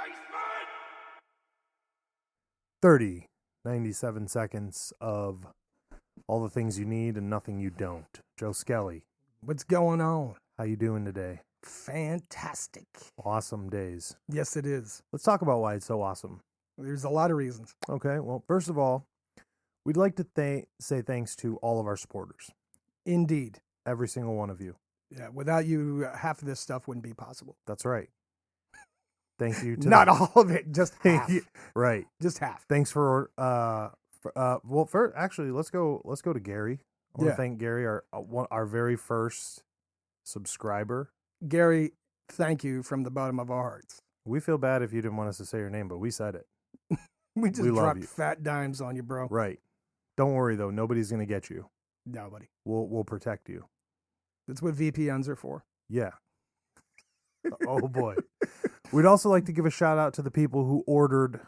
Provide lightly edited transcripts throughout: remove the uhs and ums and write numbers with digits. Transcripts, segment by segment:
basement! 30, 97 seconds of all the things you need and nothing you don't. Joe Skelly, What's going on? how you doing today? Fantastic. Awesome days. Yes, it is. Let's talk about why it's so awesome. There's a lot of reasons. Okay, well, first of all, we'd like to say thanks to all of our supporters. Indeed. Every single one of you. Yeah. Without you, half of this stuff wouldn't be possible. That's right. Thank you to Not all of it, just half. Right. Just half. Thanks for actually let's go to Gary. I want to thank Gary, our very first subscriber. Gary, thank you from the bottom of our hearts. We feel bad if you didn't want us to say your name, but we said it. We just We love dropped you. fat dimes on you, bro. Right. Don't worry though, nobody's gonna get you. Nobody. We'll protect you. That's what VPNs are for. Yeah. Oh boy. We'd also like to give a shout out to the people who ordered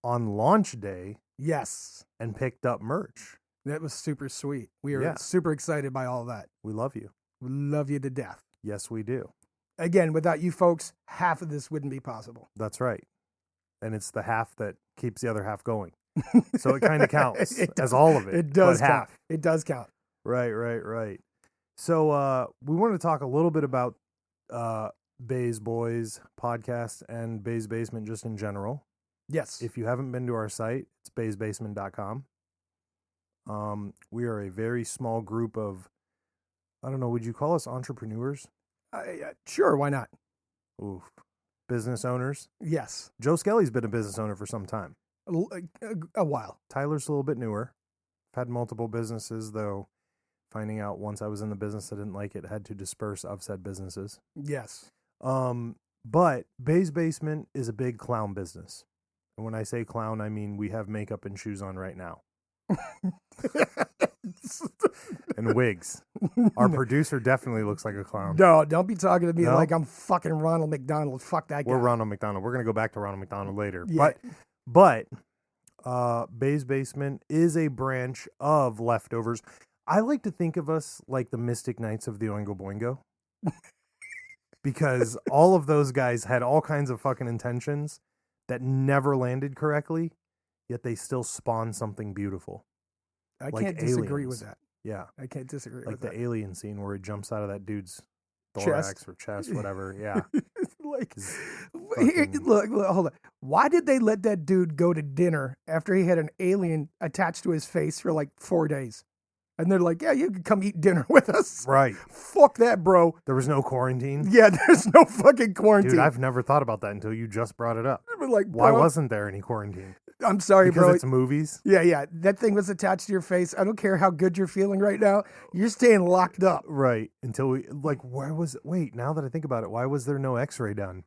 on launch day Yes. and picked up merch. That was super sweet. We are Yeah. super excited by all that. We love you. We love you to death. Yes, we do. Again, without you folks, half of this wouldn't be possible. That's right. And it's the half that keeps the other half going. So it kind of counts as all of it. It does but count. half. It does count. Right. So we wanted to talk a little bit about Bays Boys podcast and Bays Basement just in general. Yes. If you haven't been to our site, it's baysbasement.com. We are a very small group of, I don't know, would you call us entrepreneurs? Sure, why not? Oof. Business owners. Yes. Joe Skelly's been a business owner for some time. A while. Tyler's a little bit newer. I've had multiple businesses, though finding out once I was in the business I didn't like it, had to disperse of said businesses. Yes. But Bays Basement is a big clown business. And when I say clown, I mean we have makeup and shoes on right now. And wigs. Our producer definitely looks like a clown. No, don't be talking to me No? like I'm fucking Ronald McDonald. Fuck that guy. We're Ronald McDonald. We're going to go back to Ronald McDonald later. Yeah. But Bays Basement is a branch of Leftovers. I like to think of us like the Mystic Knights of the Oingo Boingo. Because all of those guys had all kinds of fucking intentions that never landed correctly, yet they still spawned something beautiful. I like can't disagree aliens. with that. Yeah. I can't disagree Like with the that. alien scene where he jumps out of that dude's Chest. thorax or chest, whatever. Yeah. Like, fucking- look, hold on. Why did they let that dude go to dinner after he had an alien attached to his face for like 4 days? And they're like, yeah, you can come eat dinner with us. Right. Fuck that, bro. There was no quarantine. Yeah, there's no fucking quarantine. Dude, I've never thought about that until you just brought it up. But like, Why bro, wasn't there any quarantine? I'm sorry, Because bro. it's movies? Yeah. That thing was attached to your face. I don't care how good you're feeling right now. You're staying locked up. Right. Until we, like, wait, now that I think about it, why was there no x-ray done?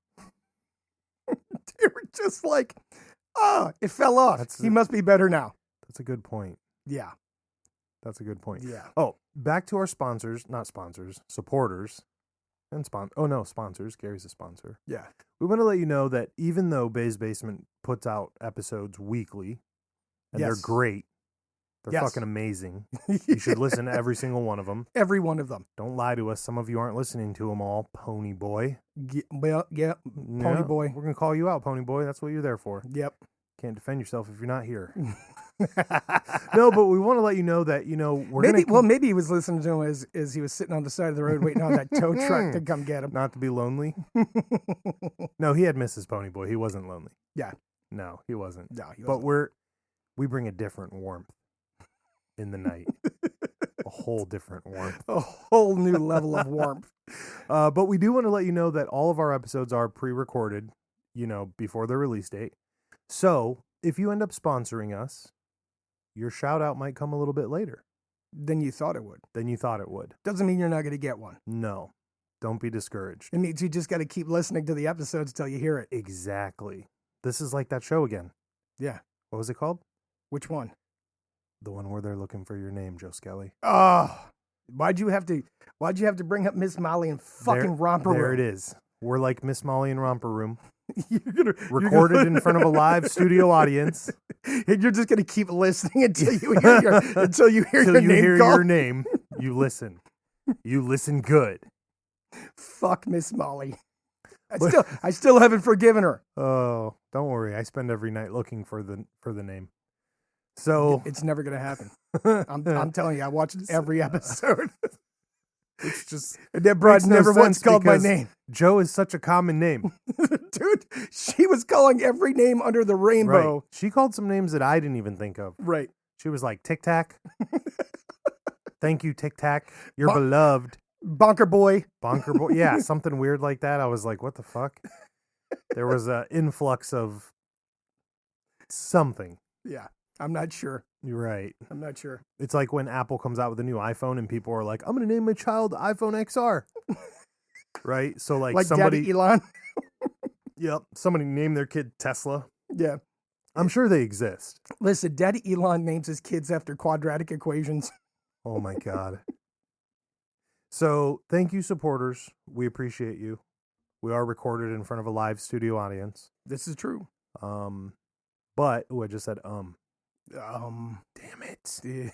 They were just like, it fell off. He must be better now. That's a good point. Yeah. That's a good point. Yeah. Oh, back to our sponsors, not sponsors, supporters. And sponsors. Gary's a sponsor. Yeah. We want to let you know that even though Bays Basement puts out episodes weekly, and they're Yes. great, they're Yes. fucking amazing. You should listen to every single one of them. Every one of them. Don't lie to us. Some of you aren't listening to them all, Pony Boy. Pony Yeah, Boy. We're going to call you out, Pony Boy. That's what you're there for. Yep. Can't defend yourself if you're not here. No, but we want to let you know that, we're Maybe he was listening to him as he was sitting on the side of the road waiting on that tow truck to come get him. not to be lonely. No, he had Mrs. Pony Boy. He wasn't lonely. Yeah. No, he wasn't. No, he But wasn't. we bring a different warmth in the night. A whole different warmth. A whole new level of warmth. But we do want to let you know that all of our episodes are pre-recorded, before their release date. So if you end up sponsoring us, your shout out might come a little bit later Than you thought it would. than you thought it would. Doesn't mean you're not going to get one. No, don't be discouraged. It means you just got to keep listening to the episodes till you hear it. Exactly. This is like that show again. Yeah. What was it called? Which one? The one where they're looking for your name, Joe Skelly. Oh, why'd you have to bring up Miss Molly and fucking Romper There Room? it is. We're like Miss Molly and Romper Room. Recorded in front of a live studio audience. And you're just gonna keep listening until you hear your name hear called. your name. You listen. You listen good. Fuck Miss Molly. I still haven't forgiven her. Oh, don't worry. I spend every night looking for the name. So It's never gonna happen. I'm telling you, I watched every episode. it's just And that broad makes no never once sense called my because name. Joe is such a common name. Dude, she was calling every name under the rainbow. Right. She called some names that I didn't even think of. Right. She was like Tic Tac. Thank you, Tic Tac. You're Bon- beloved. Bonker boy. Bonker boy. Yeah, something weird like that. I was like, what the fuck? There was an influx of something. Yeah. I'm not sure. You're right. I'm not sure. It's like when Apple comes out with a new iPhone and people are like, I'm going to name my child iPhone XR. Right? So like somebody, Daddy Elon. yep, somebody named their kid Tesla. Yeah. I'm sure they exist. Listen, Daddy Elon names his kids after quadratic equations. Oh my God. So thank you, supporters. We appreciate you. We are recorded in front of a live studio audience. This is true. But, I just said, Damn it. Yeah.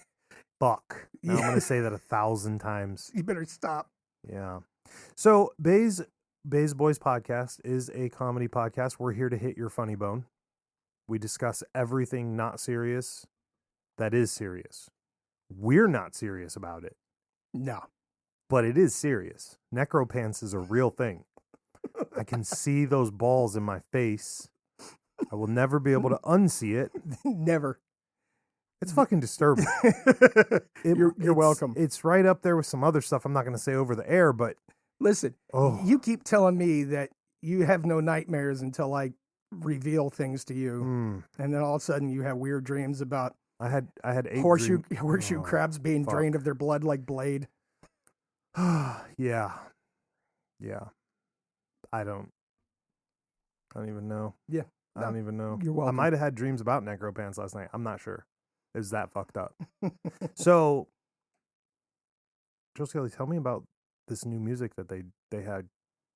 Fuck. Now I'm Yeah. going to say that 1,000 times. You better stop. Yeah. So Bay's Boys Podcast is a comedy podcast. We're here to hit your funny bone. We discuss everything not serious that is serious. We're not serious about it, No. but it is serious. Necropants is a real thing. I can see those balls in my face. I will never be able to unsee it. Never. It's fucking disturbing. You're it's- welcome. It's right up there with some other stuff I'm not going to say over the air, but Listen, oh, you keep telling me that you have no nightmares until I reveal things to you. And then all of a sudden you have weird dreams about I had 8 horseshoe Oh, crabs being fuck. drained of their blood like Blade. Yeah. I don't even know. Yeah. I don't even know. You're I welcome. might have had dreams about necropants last night. I'm not sure. It was that fucked up. So, Joe Skelly, tell me about this new music that they had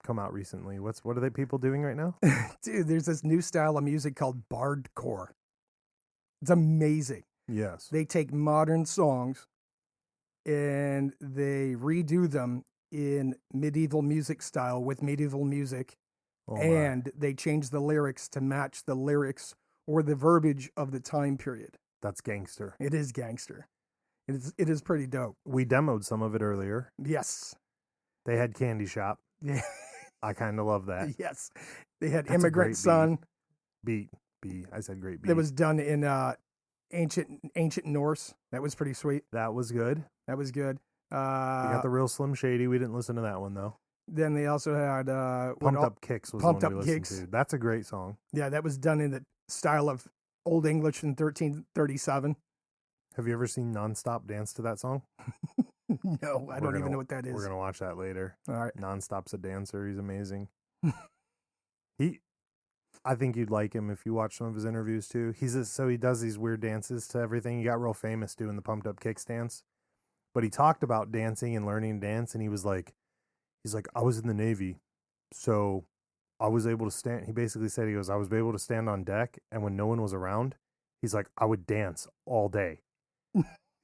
come out recently. What are people doing right now? Dude, there's this new style of music called bardcore. It's amazing. Yes. They take modern songs and they redo them in medieval music style with medieval music, Oh, my. and they change the lyrics to match the lyrics or the verbiage of the time period. That's gangster. It is gangster. It is pretty dope. We demoed some of it earlier. Yes. They had Candy Shop. Yeah. I kind of love that. Yes. They had That's a great Immigrant beat. Son Beat. I said great beat. that was done in ancient Norse. That was pretty sweet. That was good. That was good. We got the real Slim Shady. We didn't listen to that one though. Then they also had Pumped Up Kicks was Pumped the one we Up listened Kicks. to. That's a great song. Yeah, that was done in the style of Old English in 1337. Have you ever seen Nonstop dance to that song? No, I don't even know what that is. We're gonna watch that later. All right. Nonstop's a dancer. He's amazing. I think you'd like him if you watch some of his interviews too. So he does these weird dances to everything. He got real famous doing the Pumped Up Kicks dance, but he talked about dancing and learning to dance, and he's like, I was in the Navy, so I was able to stand. He basically said, I was able to stand on deck, and when no one was around, he's like, I would dance all day.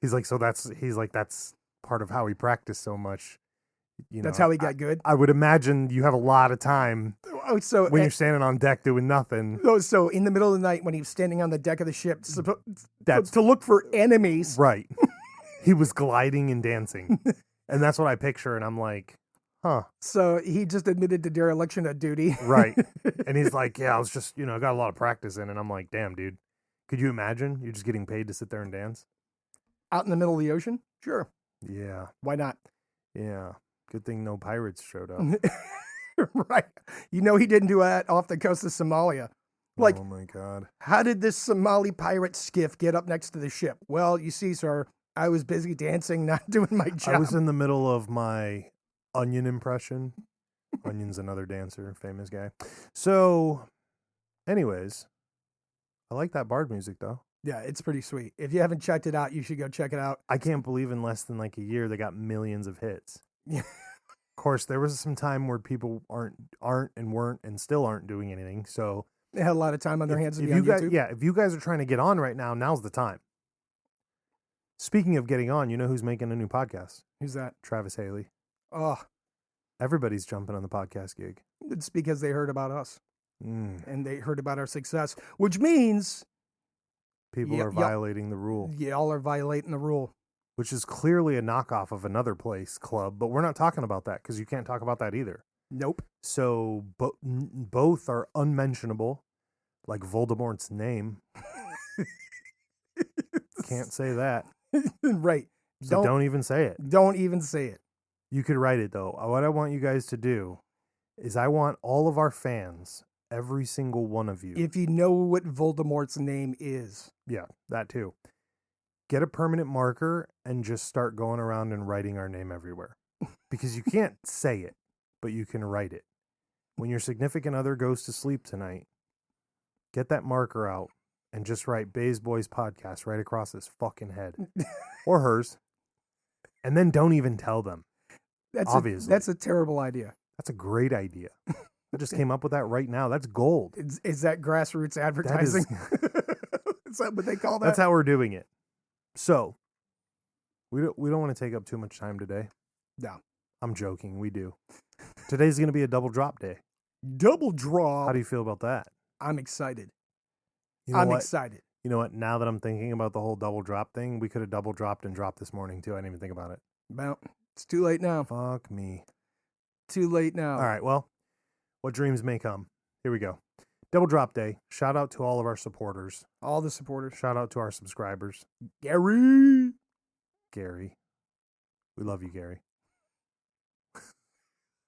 He's like, that's part of how he practiced so much. That's how he got good. I would imagine you have a lot of time Oh, so when you're standing on deck doing nothing. so in the middle of the night when he was standing on the deck of the ship That's to look for enemies. right. He was gliding and dancing, and that's what I picture. And I'm like, huh, So he just admitted to dereliction of duty. right. And he's like, yeah, I was just, I got a lot of practice in. And I'm like, damn, dude, could you imagine? You're just getting paid to sit there and dance. Out in the middle of the ocean? Sure. Yeah, Why not? yeah. Good thing no pirates showed up. Right. He didn't do that off the coast of Somalia. Like, oh my god. how did this Somali pirate skiff get up next to the ship? Well, you see, sir, I was busy dancing, not doing my job. I was in the middle of my Onion impression. Onion's another dancer, famous guy. So, anyways, I like that Bard music though. Yeah, it's pretty sweet. If you haven't checked it out, you should go check it out. I can't believe in less than like a year they got millions of hits. Yeah. Of course, there was some time where people aren't and weren't and still aren't doing anything. So They had a lot of time on their hands to if be you on guys, YouTube. yeah, if you guys are trying to get on right now, now's the time. Speaking of getting on, you know who's making a new podcast? Who's that? Travis Haley. Oh, Everybody's jumping on the podcast gig. It's because they heard about us Mm. and they heard about our success, which means People Yep, are yep. violating the rule, y'all are violating the rule. which is clearly a knockoff of another place, club, but we're not talking about that because you can't talk about that either. Nope. So both are unmentionable, like Voldemort's name. Can't say that. Right. So don't even say it. Don't even say it. You could write it though. What I want you guys to do is I want all of our fans, every single one of you. If you know what Voldemort's name is. Yeah, that too. Get a permanent marker and just start going around and writing our name everywhere. Because you can't say it, but you can write it. When your significant other goes to sleep tonight, get that marker out and just write Bays Boys Podcast right across his fucking head. Or hers. And then don't even tell them. Obviously. That's a terrible idea. That's a great idea. I just came up with that right now. That's gold. Is that grassroots advertising? Is that what they call that? That's how we're doing it. So, we don't want to take up too much time today. No. I'm joking. We do. Today's going to be a double drop day. Double draw. How do you feel about that? I'm excited. You know I'm what? excited. You know what? Now that I'm thinking about the whole double drop thing, we could have double dropped and dropped this morning too. I didn't even think about it. Well, it's too late now. Fuck me. Too late now. All right. Well, what dreams may come. Here we go. Double drop day. Shout out to all of our supporters. All the supporters. Shout out to our subscribers. Gary. Gary. We love you, Gary.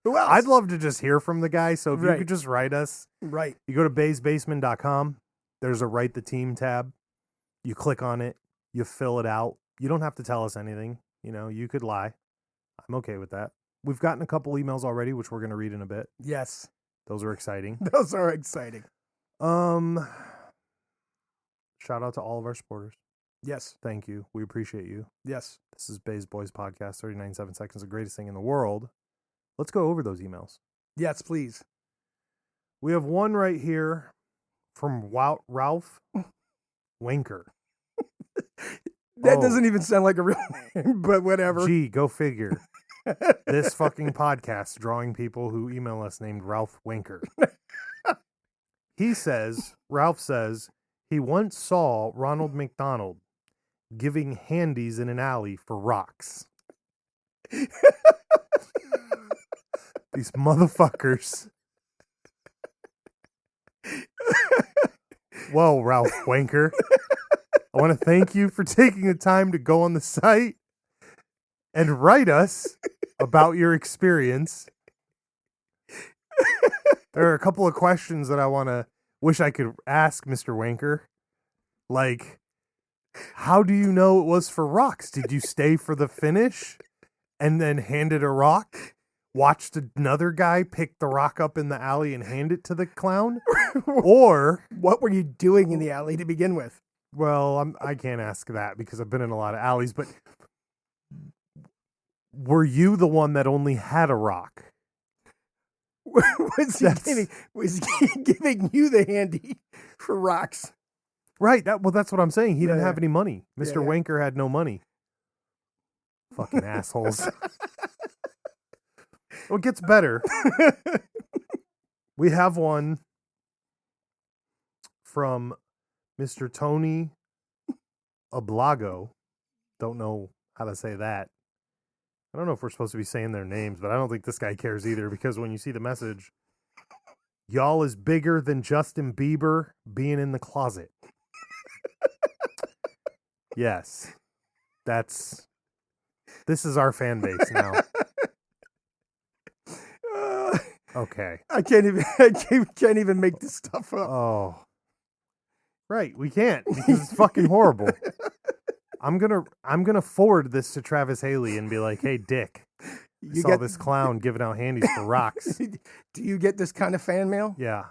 Who else? I'd love to just hear from the guy. So if you Right. could just write us. Right. You go to baysbasement.com. There's a Write the Team tab. You click on it. You fill it out. You don't have to tell us anything. You know, you could lie. I'm okay with that. We've gotten a couple emails already, which we're going to read in a bit. Yes. Those are exciting. Those are exciting. Shout out to all of our supporters. Yes. Thank you. We appreciate you. Yes. This is Bays Boys Podcast, 39 seconds, the greatest thing in the world. Let's go over those emails. Yes, please. We have one right here from Ralph Winker. That doesn't even sound like a real name, but whatever. Gee, go figure. This fucking podcast drawing people who email us named Ralph Winker. Ralph says, he once saw Ronald McDonald giving handies in an alley for rocks. These motherfuckers. Well, Ralph Winker, I want to thank you for taking the time to go on the site and write us about your experience. There are a couple of questions that I wish I could ask Mr. Winker. Like, how do you know it was for rocks? Did you stay for the finish and then handed a rock? Watched another guy pick the rock up in the alley and hand it to the clown? Or, What were you doing in the alley to begin with? well, I can't ask that because I've been in a lot of alleys, but were you the one that only had a rock? Was he giving you the handy for rocks? Right. That's what I'm saying. He didn't Yeah. have any money. Mr. Yeah. Winker had no money. Fucking assholes. Well, it gets better. We have one from Mr. Tony Ablago. Don't know how to say that. I don't know if we're supposed to be saying their names, but I don't think this guy cares either because when you see the message, y'all is bigger than Justin Bieber being in the closet. Yes. This is our fan base now. Okay. I can't even make this stuff up. Oh. Right, we can't because it's fucking horrible. I'm gonna forward this to Travis Haley and be like, "Hey, Dick, I saw this clown giving out handies for rocks." Do you get this kind of fan mail? Yeah,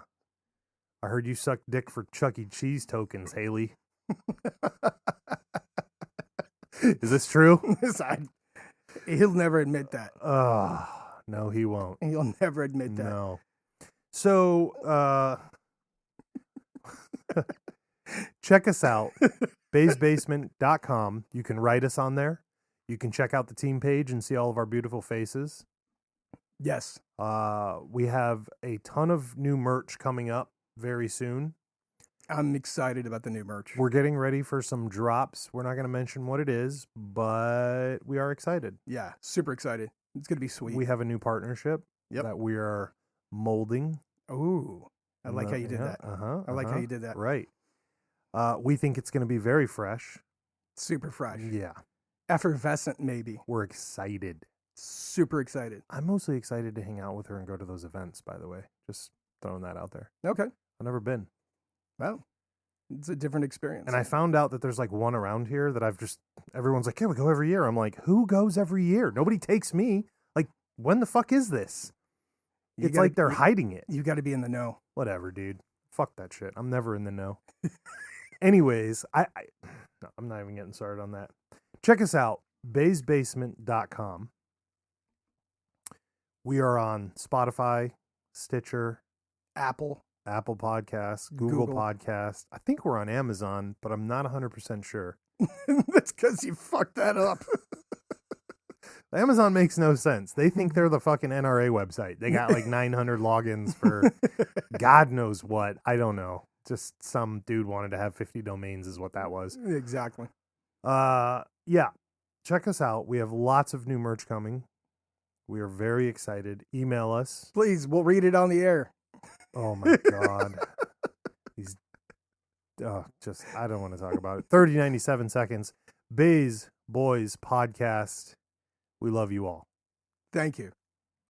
I heard you suck dick for Chuck E. Cheese tokens, Haley. Is this true? He'll never admit that. No, he won't. He'll never admit that. No. So, check us out, baysbasement.com. You can write us on there. You can check out the team page and see all of our beautiful faces. Yes. We have a ton of new merch coming up very soon. I'm excited about the new merch. We're getting ready for some drops. We're not going to mention what it is, but we are excited. Yeah, super excited. It's going to be sweet. We have a new partnership that we are molding. Ooh, I like how you did that. I like how you did that. Right. We think it's going to be very fresh. Super fresh. Yeah. Effervescent, maybe. We're excited. Super excited. I'm mostly excited to hang out with her and go to those events, by the way. Just throwing that out there. Okay. I've never been. Well, it's a different experience. And I found out that there's like one around here that everyone's like, yeah, we go every year. I'm like, who goes every year? Nobody takes me. Like, when the fuck is this? It's like they're hiding it. You got to be in the know. Whatever, dude. Fuck that shit. I'm never in the know. Anyways, I'm not even getting started on that. Check us out, baysbasement.com. We are on Spotify, Stitcher, Apple Podcasts, Google Podcasts. I think we're on Amazon, but I'm not 100% sure. That's because you fucked that up. Amazon makes no sense. They think they're the fucking NRA website. They got like 900 logins for God knows what. I don't know. Just some dude wanted to have 50 domains is what that was. Exactly. Yeah. Check us out. We have lots of new merch coming. We are very excited. Email us. Please, we'll read it on the air. Oh my God. I don't want to talk about it. 97 seconds. Bays Boys Podcast. We love you all. Thank you.